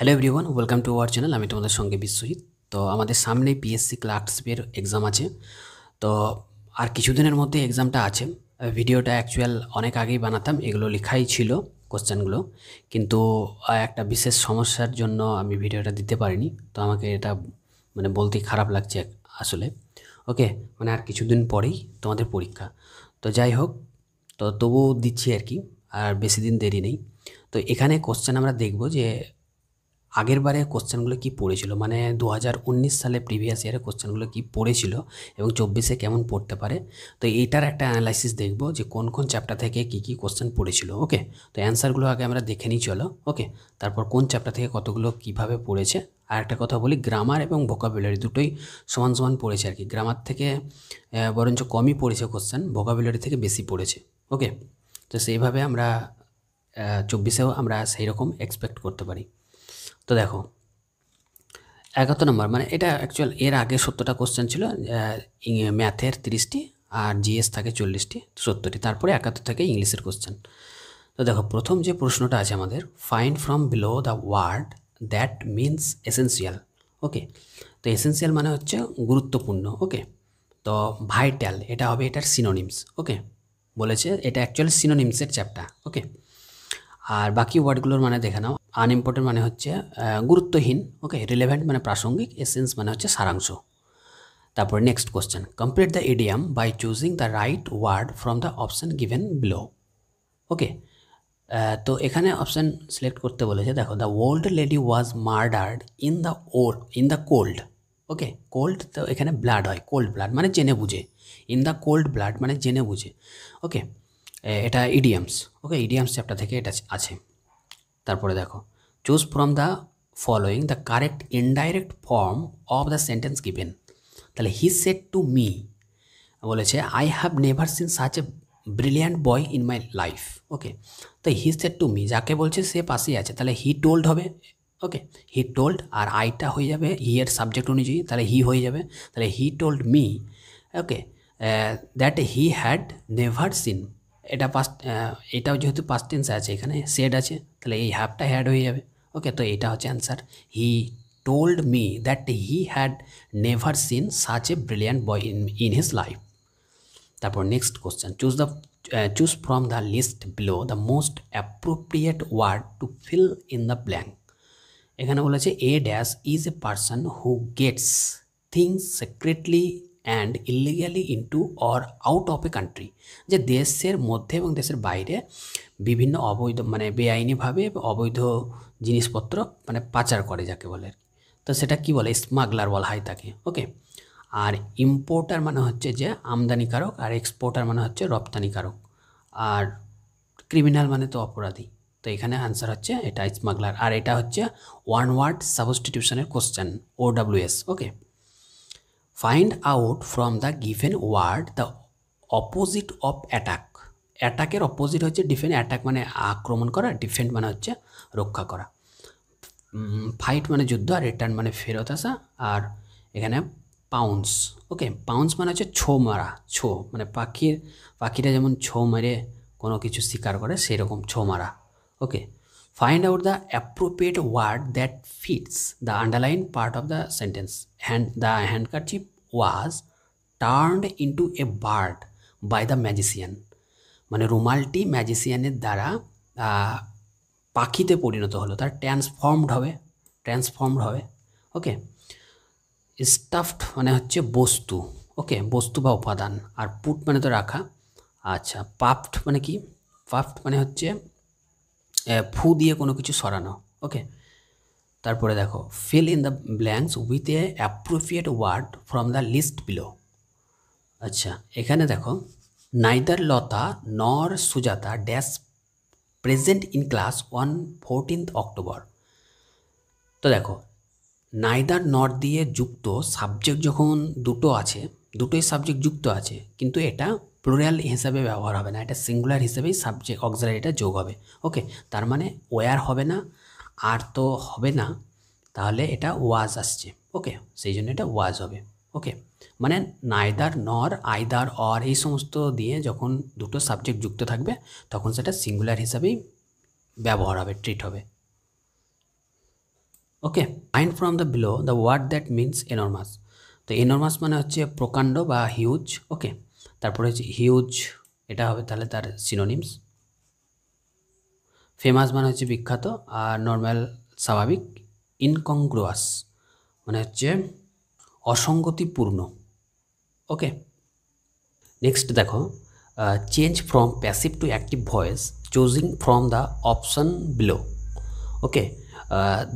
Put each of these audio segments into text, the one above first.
Hello everyone, welcome to our channel. আমি তোমাদের সঙ্গে বিশ্বজিৎ। তো আমাদের সামনে পিএসসি ক্লার্কশিপের এক্সাম আছে। তো আর কিছুদিনের মধ্যে এক্সামটা আছে। ভিডিওটা অ্যাকচুয়াল অনেক আগেই বানাতাম, এগুলো লেখাই ছিল কোশ্চেনগুলো, কিন্তু একটা বিশেষ সমস্যার জন্য আমি ভিডিওটা দিতে পারিনি। তো আমাকে এটা বলতেই খারাপ লাগছে আসলে। ওকে, আর কিছুদিন পরেই তোমাদের পরীক্ষা। তো যাই হোক, তো তবুও দিচ্ছি আর কি, আর বেশি দিন দেরি নেই। তো এখানে কোশ্চেন আমরা দেখব যে আগের বারে কোশ্চেনগুলো কী পড়েছিল, 2019 সালে প্রিভিয়াস ইয়ারে কোশ্চেনগুলো কী পড়েছিল এবং 24-এ কেমন পড়তে পারে। তো এইটার একটা অ্যানালাইসিস দেখব যে কোন কোন চ্যাপ্টার থেকে কী কোশ্চেন পড়েছিল। ওকে, তো অ্যান্সারগুলো আগে আমরা দেখে নিই চলো। ওকে, তারপর কোন চ্যাপ্টার থেকে কতগুলো কীভাবে পড়েছে। আর একটা কথা বলি, গ্রামার এবং ভোকাবুলারি দুটোই সমান সমান পড়েছে আর কি। গ্রামার থেকে বরঞ্চ কমই পড়েছে কোশ্চেন, ভোকাবুলারি থেকে বেশি পড়েছে। ওকে, তো সেইভাবে আমরা 24-এও আমরা সেই রকম এক্সপেক্ট করতে পারি। তো দেখো 71 নম্বর, এটা অ্যাকচুয়াল এর আগে 70টা কোশ্চেন ছিল। ম্যাথের 30টি আর জিএস থাকে 40টি, 70টি, তারপরে 71 থেকে ইংলিশের কোশ্চেন। তো দেখো প্রথম যে প্রশ্নটা আছে আমাদের, find from below the word that means essential. Okay, তো এসেন্সিয়াল মানে হচ্ছে গুরুত্বপূর্ণ। ওকে, তো ভাইটাল এটা হবে এটার সিনোনিমস। ওকে, বলেছে এটা অ্যাকচুয়াল সিনোনিমসের চ্যাপ্টার। ওকে, আর বাকি ওয়ার্ডগুলোর মানে দেখে নাও। আনইম্পর্টেন্ট মানে হচ্ছে গুরুত্বহীন। ওকে, রিলেভেন্ট মানে প্রাসঙ্গিক, এসেন্স মানে হচ্ছে সারাংশ। তারপর next question, complete the idiom by choosing the right word from the option given below. Okay, তো এখানে অপশান সিলেক্ট করতে বলেছে। দেখো, the old lady was murdered in the cold. Okay, cold তো এখানে ব্লাড হয়, কোল্ড ব্লাড মানে জেনে বুঝে, ইন দ্য কোল্ড ব্লাড মানে জেনে বুঝে। ওকে, এটা ইডিয়ামস। ওকে, ইডিয়ামস চ্যাপ্টার থেকে এটা আছে। তারপরে দেখো, choose from the following the correct indirect form of the sentence given. তাহলে হি সেড টু মি বলেছে, I have never seen such a brilliant boy in my life. Okay, তো he said to me যাকে বলছে সে পাশেই আছে, তাহলে he told হবে। ওকে, he told, আর আইটা হয়ে যাবে হি এর সাবজেক্ট অনুযায়ী, তাহলে হি হয়ে যাবে। তাহলে হি told me, okay, that he had never scene. এটা পাস্ট, এটাও যেহেতু পাস্ট টেন্স আছে, এখানে সেড আছে, তাহলে এই হ্যাভটা হ্যাড হয়ে যাবে। ওকে, তো এটা হচ্ছে answer. He told me that he had never seen such a brilliant boy in his life. তারপর next question, choose from the list below the most appropriate word to fill in the blank. এখানে বলেছে a dash is a person who gets things secretly and illegally into or out of a country. যে দেশের মধ্যে এবং দেশের বাইরে বিভিন্ন অবৈধ বেআইনিভাবে অবৈধ জিনিসপত্র পাচার করে যাকে বলে, তো সেটা কি বলে, স্মাগলার বলা হয় তাকে। ওকে, আর ইম্পোর্টার মানে হচ্ছে যে আমদানিকারক, আর এক্সপোর্টার মানে হচ্ছে রপ্তানিকারক, আর ক্রিমিনাল মানে তো অপরাধী। তো এখানে আনসার হচ্ছে এটা স্মাগলার। আর এটা হচ্ছে ওয়ান ওয়ার্ড সাবস্টিটিউশনের question, OWS। Okay, find out from the given word the opposite of attack. অ্যাটাকের অপোজিট হচ্ছে ডিফেন্ড। অ্যাটাক মানে আক্রমণ করা, ডিফেন্ড মানে হচ্ছে রক্ষা করা। ফাইট মানে যুদ্ধ, আর রিটার্ন মানে ফেরত আসা। আর এখানে পাউন্স। ওকে, পাউন্স মানে হচ্ছে ছো মারা। ছো মানে পাখিরা যেমন ছো মেরে কোনো কিছু শিকার করে, সেই রকম ছো মারা। Okay, find out the appropriate word that fits the underline part of the sentence. The handkerchief was turned into a bird by the magician. মানে রুমালটি ম্যাজিশিয়ানের দ্বারা পাখিতে পরিণত হলো, তার ট্রান্সফর্মড হবে। ওকে, স্টাফড মানে হচ্ছে বস্তু। ওকে, বস্তু বা উপাদান। আর পুট মানে তো রাখা। আচ্ছা, পাফড মানে কি? পাফড মানে হচ্ছে ফু দিয়ে কোনো কিছু সরানো। ওকে, তারপরে দেখো, fill in the blanks with a appropriate word from the list below. আচ্ছা, এখানে দেখো, neither Lata nor Sujata dash present in class on 14th October. তো দেখো, নাইদার নট দিয়ে যুক্ত সাবজেক্ট যখন দুটো আছে, দুটোই সাবজেক্ট যুক্ত আছে, কিন্তু এটা প্লুরাল হিসাবে ব্যবহার হবে না, এটা সিঙ্গুলার হিসেবেই সাবজেক্ট অক্সিলারিটা যোগ হবে। ওকে, তার মানে ওয়ার হবে না, আর তো হবে না, তাহলে এটা ওয়াজ আসছে। ওকে, সেই জন্য এটা ওয়াজ হবে। ওকে, মানে নাইদার নর আইদার অর এই সমস্ত দিয়ে যখন দুটো সাবজেক্ট যুক্ত থাকবে তখন সেটা সিঙ্গুলার হিসাবেই ব্যবহার হবে, ট্রিট হবে। Okay, find from the below the word that means enormous. তো এনর্মাস মানে হচ্ছে প্রকাণ্ড বা হিউজ। ওকে, তারপরে হচ্ছে হিউজ, এটা হবে তাহলে তার সিনোনিমস। ফেমাস মানে হচ্ছে বিখ্যাত, আর নর্মাল স্বাভাবিক। ইনকংগ্রুয়াস মানে হচ্ছে অসঙ্গতিপূর্ণ। ওকে, নেক্সট দেখো, change from passive to active voice choosing from the option below. Okay,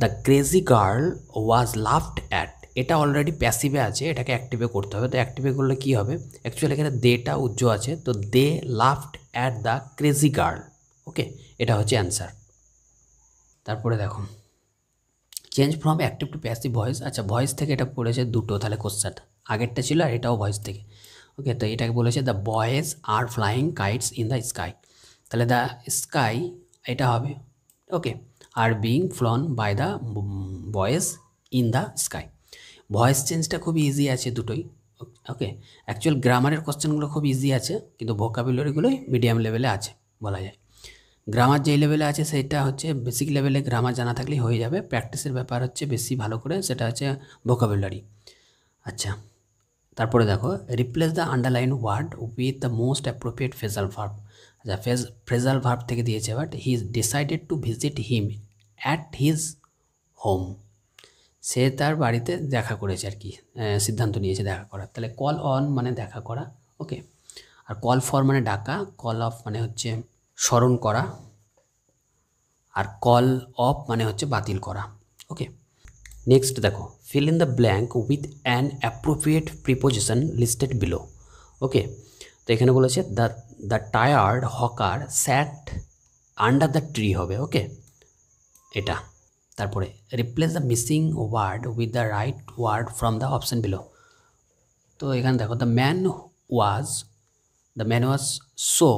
the crazy girl was laughed at, এটা অলরেডি প্যাসিভে আছে, এটাকে অ্যাক্টিভে করতে হবে। তো অ্যাক্টিভে করলে কী হবে, অ্যাকচুয়ালি এখানে দেটা উজ্জ্ব আছে, তো they laughed at the crazy girl. Okay, এটা হচ্ছে অ্যান্সার। তারপরে দেখো, change from active to passive voice. আচ্ছা, ভয়েস থেকে এটা পড়েছে দুটো, তাহলে কোশ্চেন আগেরটা ছিল আর এটাও ভয়েস থেকে। ওকে, তো এটাকে বলেছে the boys are flying kites in the sky, তাহলে দ্য স্কাই এটা হবে। Okay, are being flown by the boys in the sky. Voice চেঞ্জটা খুব ইজি আছে দুটোই। ওকে, অ্যাকচুয়াল গ্রামারের কোশ্চেনগুলো খুব ইজি আছে, কিন্তু ভোকাবুলারিগুলোই মিডিয়াম লেভেলে আছে বলা যায়। গ্রামার যেই লেভেলে আছে সেটা হচ্ছে বেসিক লেভেলে গ্রামার জানা থাকলেই হয়ে যাবে, প্র্যাকটিসের ব্যাপার হচ্ছে বেশি ভালো করে, সেটা হচ্ছে ভোকাবুলারি। আচ্ছা, তারপরে দেখো, replace the underline word with the most appropriate phrasal verb. আচ্ছা, ফ্রেজাল ভার্ব থেকে দিয়েছে, but he decided to visit him at his home, সে তার বাড়িতে দেখা করেছে আর কি, সিদ্ধান্ত নিয়েছে দেখা করার। তাহলে কল অন মানে দেখা করা। ওকে, আর কল ফর মানে ডাকা, কল অফ মানে হচ্ছে স্মরণ করা, আর কল অফ মানে হচ্ছে বাতিল করা। ওকে, নেক্সট দেখো, fill in the blank with an appropriate preposition listed below. Okay, তো এখানে বলেছে the tired hawker sat under the tree হবে। ওকে, এটা। তারপরে replace the missing word with the right word from the option below. তো এখানে দেখো, the man was so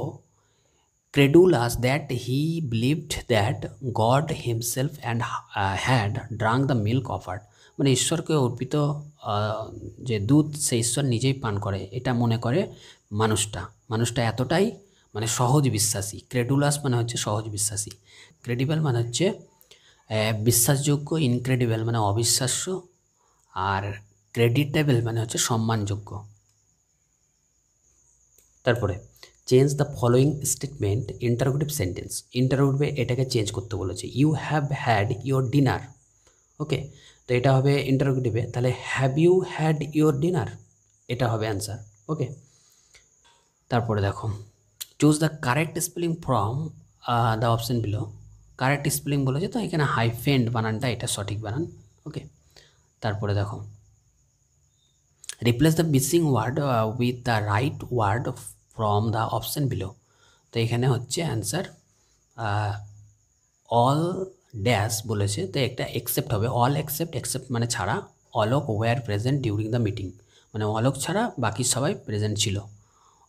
credulous that he believed that God himself and had drunk the milk offered, মানে ঈশ্বরকে অর্পিত যে দুধ সে ঈশ্বর নিজেই পান করে এটা মনে করে মানুষটা এতটাই মানে সহজ বিশ্বাসী। ক্রেডুলাস মানে হচ্ছে সহজ বিশ্বাসী, ক্রেডিবল মানে হচ্ছে বিশ্বাসযোগ্য, ইনক্রেডিবল মানে অবিশ্বাস্য, আর ক্রেডিটেবল মানে হচ্ছে সম্মানযোগ্য। তারপরে change the following statement interrogative sentence. ইন্টারোগেটিভে এটাকে চেঞ্জ করতে বলেছে, you have had your dinner. Okay, তো এটা হবে ইন্টারোগেটিভে, তাহলে have you had your dinner, এটা হবে অ্যান্সার। ওকে, তারপরে দেখো, choose the correct spelling from the option below. Correct spelling বলেছে, তো এখানে হাইফেন্ড বানানটা এটা সঠিক বানান। ওকে, তারপরে দেখো, replace the missing word with the right word from the option below. তো এখানে হচ্ছে অ্যান্সার অল ড্যাশ বলেছে, তো একটা এক্সেপ্ট হবে, অল এক্সেপ্ট মানে ছাড়া, Alok were present during the meeting, মানে অলোক ছাড়া বাকি সবাই প্রেজেন্ট ছিল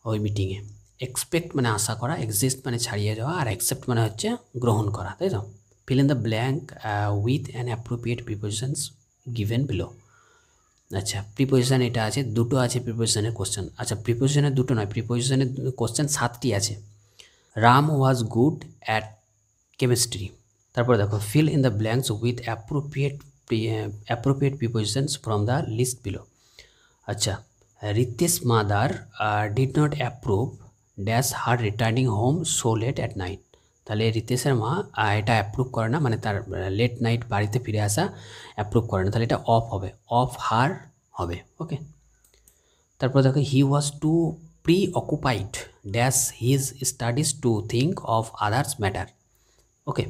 ওই মিটিংয়ে। এক্সপেক্ট মানে আশা করা, এক্সিস্ট মানে ছাড়িয়ে যাওয়া, আর অ্যাকসেপ্ট মানে হচ্ছে গ্রহণ করা, তাই তো। Feel in the blank with an appropriate prepositions given below. আচ্ছা, প্রিপোজিশন এটা আছে, দুটো আছে প্রিপোজিশনের কোশ্চেন। আচ্ছা, প্রিপোজিশনের দুটো নয়, প্রিপোজিশনের কোশ্চেন 7টি আছে। Ram was good at chemistry. তারপরে দেখো, fill in the blanks with appropriate prepositions from the list below. আচ্ছা, Ritesh mother did not approve dash her returning home so late at night. তাহলে রিতেশের মা এটা অ্যাপ্রুভ করে না, মানে তার লেট নাইট বাড়িতে ফিরে আসা অ্যাপ্রুভ করে না, তাহলে এটা অফ হবে, অফ হার হবে। ওকে, তারপর দেখো, he was to preoccupied dash his studies to think of others matter. Okay,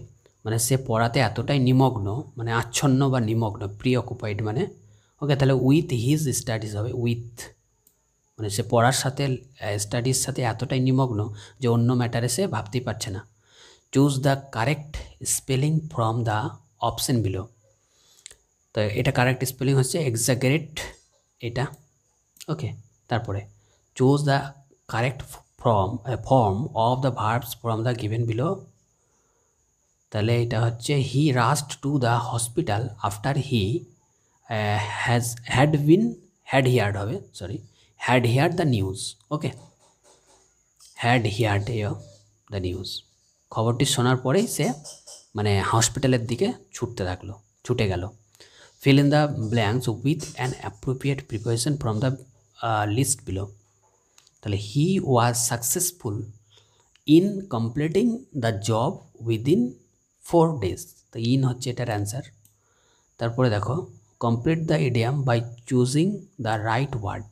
মানে সে পড়াতে এতটাই নিমগ্ন, মানে আচ্ছন্ন বা নিমগ্ন, প্রি অকুপাইড মানে। ওকে, তাহলে উইথ হিজ স্টাডিজ হবে, উইথ মানে সে পড়ার সাথে স্টাডির সাথে এতটাই নিমগ্ন যে অন্য ম্যাটারে সে ভাবতেই পারছে না। Choose the correct spelling from the option below. তো এটা কারেক্ট স্পেলিং হচ্ছে এক্সাগারেট, এটা। ওকে, তারপরে choose the correct form of the verbs from the given below. তাহলে এটা হচ্ছে he rushed to the hospital after he had heard হবে, sorry, had heard the news. Okay, had heard the news, খবরটি শোনার পরেই সে মানে হসপিটালের দিকে ছুটে গেল। fill in the blanks with an appropriate preposition from the list below. তাহলে he was successful in completing the job within 4 days. তো in হচ্ছে এটার অ্যান্সার। তারপরে দেখো complete the idiom by choosing the right word.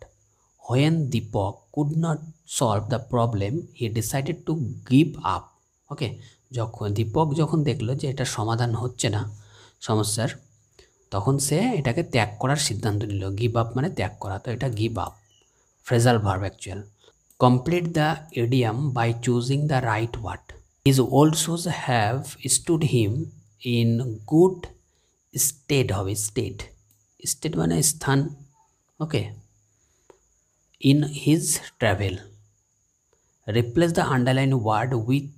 When Deepak could not solve the problem, he decided to give up. ওকে, দীপক যখন দেখলো যে এটা সমাধান হচ্ছে না সমস্যার, তখন সে এটাকে ত্যাগ করার সিদ্ধান্ত নিল। গিভ আপ মানে ত্যাগ করা, তো এটা give up phrasal verb actual. Complete the idiom by choosing the right word. His old shoes have stood him in good state হবে, স্টেট, স্টেট মানে স্থান, ওকে, in his travel. Replace the underlined word with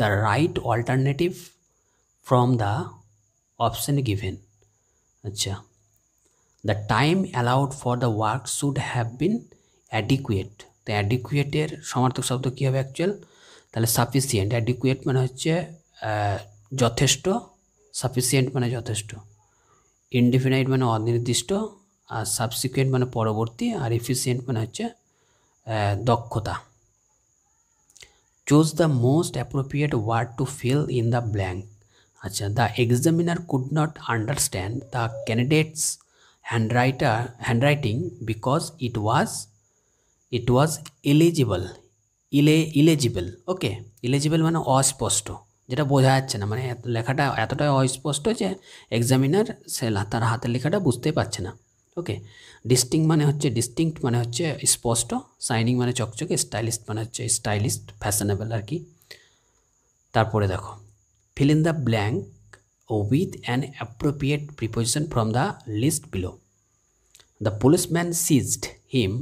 the right alternative from the option given. Acha. The time allowed for the work should have been adequate. The adequate এর সমার্থক শব্দ কি হবে actual? তাহলে sufficient. Adequate মানে হচ্ছে যথেষ্ট, sufficient মানে যথেষ্ট, ইনডিফিনাইট মানে অনির্দিষ্ট, আর সাবসিকুয়েন্ট মানে পরবর্তী, আর এফিসিয়েন্ট মানে হচ্ছে দক্ষতা। Choose the most appropriate word to fill in the blank. আচ্ছা, the examiner could not understand the candidate's handwriting because it was illegible. Okay, illegible মানে অস্পষ্ট, যেটা বোঝা যাচ্ছে না, মানে লেখাটা এতটাই অস্পষ্ট যে এক্সামিনার সে তার হাতের লেখাটা বুঝতে পারছে না। ওকে, ডিস্টিংক্ট মানে হচ্ছে স্পষ্ট, শাইনিং মানে চকচকে, স্টাইলিস্ট মানে হচ্ছে স্টাইলিস্ট, ফ্যাশনেবল আর কি। তারপরে দেখো fill in the blank with an appropriate preposition from the list below. The policeman seized him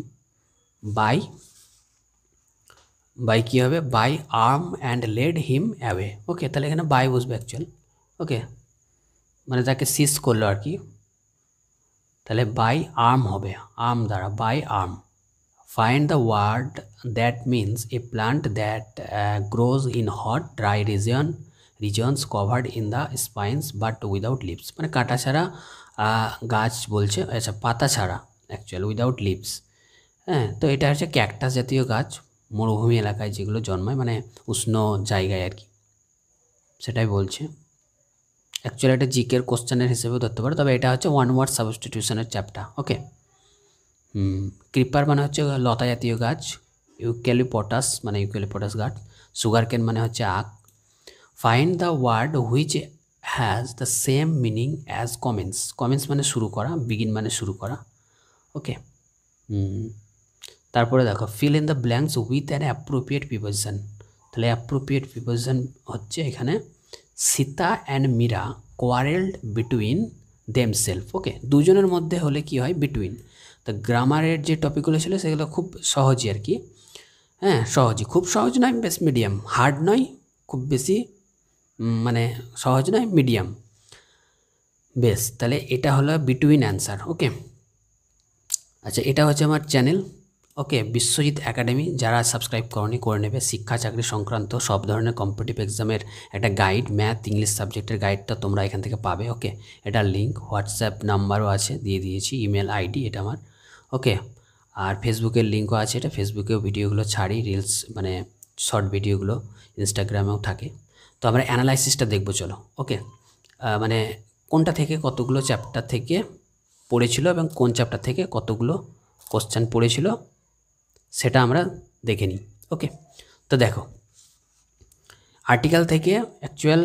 by কী হবে, by arm and led him away. Okay, তাহলে এখানে বাই বসবে অ্যাকচুয়াল। ওকে, মানে তাকে সিজ করলো আর কি, তাহলে বাই আর্ম হবে, আর্ম দ্বারা, by arm. Find the word that means a plant that grows in hot dry regions covered in the spines but without leaves. মানে কাটা ছাড়া গাছ বলছে, আচ্ছা পাতা ছাড়া অ্যাকচুয়াল, উইদাউট লিভস। হ্যাঁ, তো এটা হচ্ছে ক্যাকটাস জাতীয় গাছ, মরুভূমি এলাকায় যেগুলো জন্মায়, মানে উষ্ণ জায়গায় আর কি, সেটাই বলছে। অ্যাকচুয়ালি এটা জিকের কোশ্চেনের হিসেবেও ধরতে পারো, তবে এটা হচ্ছে ওয়ান ওয়ার্ড সাবস্টিটিউশনের চ্যাপ্টার। ওকে, ক্রিপার মানে হচ্ছে লতা জাতীয় গাছ, ইউক্যালিপটাস মানে ইউক্যালিপটাস গাছ, সুগার কেন মানে হচ্ছে আখ। Find the word which has the same meaning as commence. Commence মানে শুরু করা, বিগিন মানে শুরু করা। ওকে, তারপরে দেখো fill in the blanks with an appropriate preposition. তাহলে অ্যাপ্রোপ্রিয়েট প্রিপোজিশন হচ্ছে এখানে Sita and Meera quarrelled between themselves. Okay, দুজনের মধ্যে হলে কি হয়, বিটুইন। তো গ্রামারের যে টপিকগুলো ছিল সেগুলো খুব সহজই আর কি, হ্যাঁ সহজই, খুব সহজ নয়, বেশ মিডিয়াম, হার্ড নয় খুব বেশি, মানে সহজ নয়, মিডিয়াম, বেশ। তাহলে এটা হলো বিটুইন অ্যান্সার। ওকে, আচ্ছা এটা হচ্ছে আমার চ্যানেল। ওকে, বিশ্বজিৎ একাডেমি, যারা সাবস্ক্রাইব করনি করে নেবে। শিক্ষা চাকরি সংক্রান্ত সব ধরনের কম্পিটিটিভ এক্সামের একটা গাইড, ম্যাথ ইংলিশ সাবজেক্টের গাইডটা তোমরা এখান থেকে পাবে। ওকে, এটার লিঙ্ক, হোয়াটসঅ্যাপ নাম্বারও আছে, দিয়ে দিয়েছি, ইমেল আইডি এটা আমার। ওকে, আর ফেসবুকের লিঙ্কও আছে, এটা ফেসবুকেও ভিডিওগুলো ছাড়ি, রিলস মানে শর্ট ভিডিওগুলো, ইনস্টাগ্রামেও থাকে। তো আমরা অ্যানালাইসিসটা দেখবো, চলো। ওকে, মানে কোনটা থেকে কতগুলো চ্যাপ্টার থেকে পড়েছিল এবং কোন চ্যাপ্টার থেকে কতগুলো কোশ্চেন পড়েছিল সেটা আমরা দেখে নিই। ওকে, তো দেখো আর্টিকেল থেকে অ্যাকচুয়াল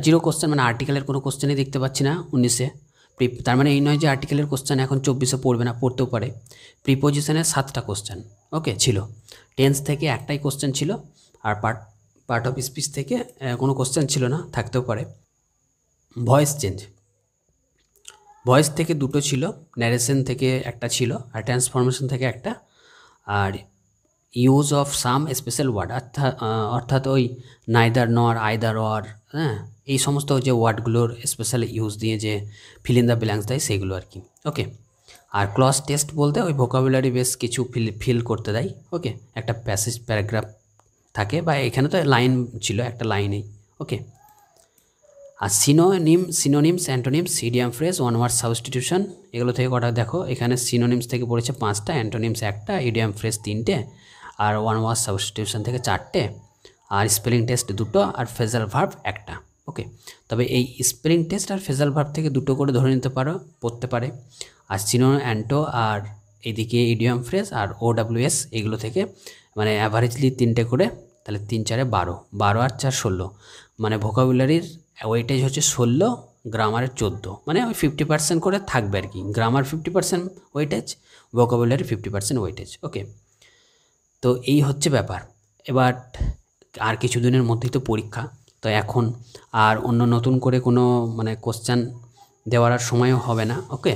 0 কোশ্চেন, মানে আর্টিকেলের কোনো কোশ্চেনই দেখতে পাচ্ছি না 19-এ। তার মানে এই নয় যে আর্টিকেলের কোশ্চেন এখন 24-এ পড়বে না, পড়তেও পারে। প্রিপোজিশনের 7টা কোশ্চেন ওকে ছিল। টেন্স থেকে একটাই কোশ্চেন ছিল, আর পার্ট অফ স্পিচ থেকে কোনো কোশ্চেন ছিল না, থাকতেও পারে। ভয়েস থেকে 2টো ছিল, ন্যারেশন থেকে একটা ছিল, আর ট্রান্সফরমেশন থেকে একটা, আর use of some special word অর্থাৎ ওই নাইদার, নর, আইদার, অর, হ্যাঁ এই সমস্ত যে ওয়ার্ডগুলোর স্পেশাল ইউজ দিয়ে যে ফিল ইন দ্য ব্ল্যাঙ্কস দেয় সেইগুলো আর কি। ওকে, আর ক্লজ টেস্ট বলতে ওই ভোকাবুলারি বেস কিছু ফিল করতে দেয়। ওকে, একটা প্যাসেজ প্যারাগ্রাফ থাকে, বা এখানে তো লাইন ছিল একটা লাইনেই। ওকে, আর synonyms, antonyms, idiom phrase, one word substitution, এগুলো থেকে কটা দেখো এখানে সিনোনিমস থেকে পড়েছে 5টা, অ্যান্টোনিমস 1টা, ইডিয়াম ফ্রেজ 3টে, আর ওয়ান ওয়ার্ড সাবস্টিটিউশন থেকে 4টে, আর স্পেলিং টেস্ট 2টো, আর ফ্রেজাল ভার্ব 1টা। ওকে, তবে এই স্পেলিং টেস্ট আর ফ্রেজাল ভার্ব থেকে 2টো করে ধরে নিতে পারো, পড়তে পারে। আর সিনো, অ্যান্টো, আর এদিকে ইডিয়াম ফ্রেজ আর OWS, এগুলো থেকে মানে অ্যাভারেজলি 3টে করে, তাহলে 3 4 12, 12 আর 4 16, মানে ভোকাবুলারির ওয়েটেজ হচ্ছে 16, গ্রামারের 14, মানে ওই 50% করে থাকবে আর কি। Grammar 50% weightage, vocabulary 50% weightage. Okay, তো এই হচ্ছে ব্যাপার। এবার আর কিছুদিনের মধ্যেই তো পরীক্ষা, তো এখন আর অন্য নতুন করে কোনো মানে কোশ্চেন দেওয়ার আর সময়ও হবে না। ওকে,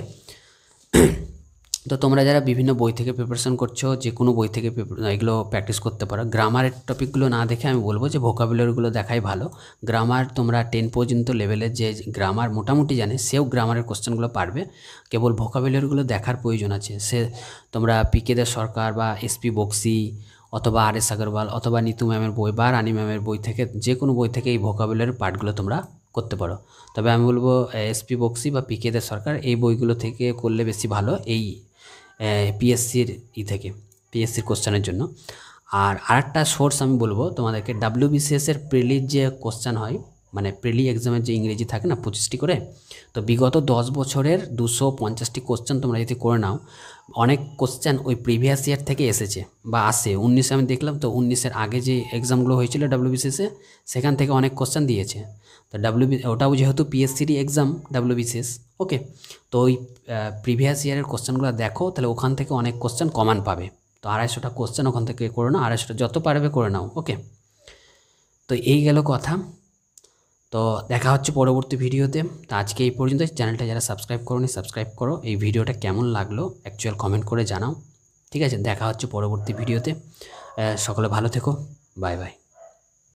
তো তোমরা যারা বিভিন্ন বই থেকে প্রিপারেশন করছো, যে কোনো বই থেকে এগুলো প্র্যাকটিস করতে পারো। গ্রামারের টপিকগুলো না দেখে আমি বলবো যে ভোকাবুলারিগুলো দেখাই ভালো। গ্রামার তোমরা 10 পর্যন্ত লেভেলের যে গ্রামার মোটামুটি জানে, সেও গ্রামারের কোশ্চেনগুলো পারবে, কেবল ভোকাবুলারিগুলো দেখার প্রয়োজন আছে। সে তোমরা পিকে দে সরকার বা SP বক্সি অথবা RS আগরওয়াল অথবা নিতু ম্যামের বই বা রানী ম্যামের বই থেকে, যে কোনো বই থেকে এই ভোকাবুলারির পার্টগুলো তোমরা করতে পারো। তবে আমি বলবো SP বক্সি বা পিকে দে সরকার, এই বইগুলো থেকে করলে বেশি ভালো, এই PSCর থেকে, PSCর কোশ্চেনের জন্য। আর আরেকটা সোর্স আমি বলবো তোমাদেরকে, WBCS-এর প্রিলির যে কোশ্চেন হয়, মানে প্রিলি এক্সামের যে ইংরেজি থাকে না 25টি করে, তো বিগত 10 বছরের 250টি কোশ্চেন তোমরা যদি করে নাও, অনেক কোশ্চেন ওই প্রিভিয়াস ইয়ার থেকে এসেছে বা আসে। 19 আমি দেখলাম, তো 19-এর আগে যে এক্সামগুলো হয়েছিল WBCS-এ, সেখান থেকে অনেক কোশ্চেন দিয়েছে। তো ওটাও যেহেতু PSCরই এক্সাম WBCS, ওকে, তো ওই প্রিভিয়াস ইয়ারের কোশ্চেনগুলো দেখো, তাহলে ওখান থেকে অনেক কোশ্চেন কমন পাবে। তো 250টা কোশ্চেন ওখান থেকে করে নাও, 250টা যত পারবে করে নাও। ওকে, তো এই গেল কথা। তো দেখা হচ্ছে পরবর্তী ভিডিওতে। তো আজকে এই পর্যন্ত। চ্যানেলটা যারা সাবস্ক্রাইব করোনি সাবস্ক্রাইব করো। এই ভিডিওটা কেমন লাগলো অ্যাকচুয়াল কমেন্ট করে জানাও। ঠিক আছে, দেখা হচ্ছে পরবর্তী ভিডিওতে। সকলে ভালো থেকো, বাই বাই।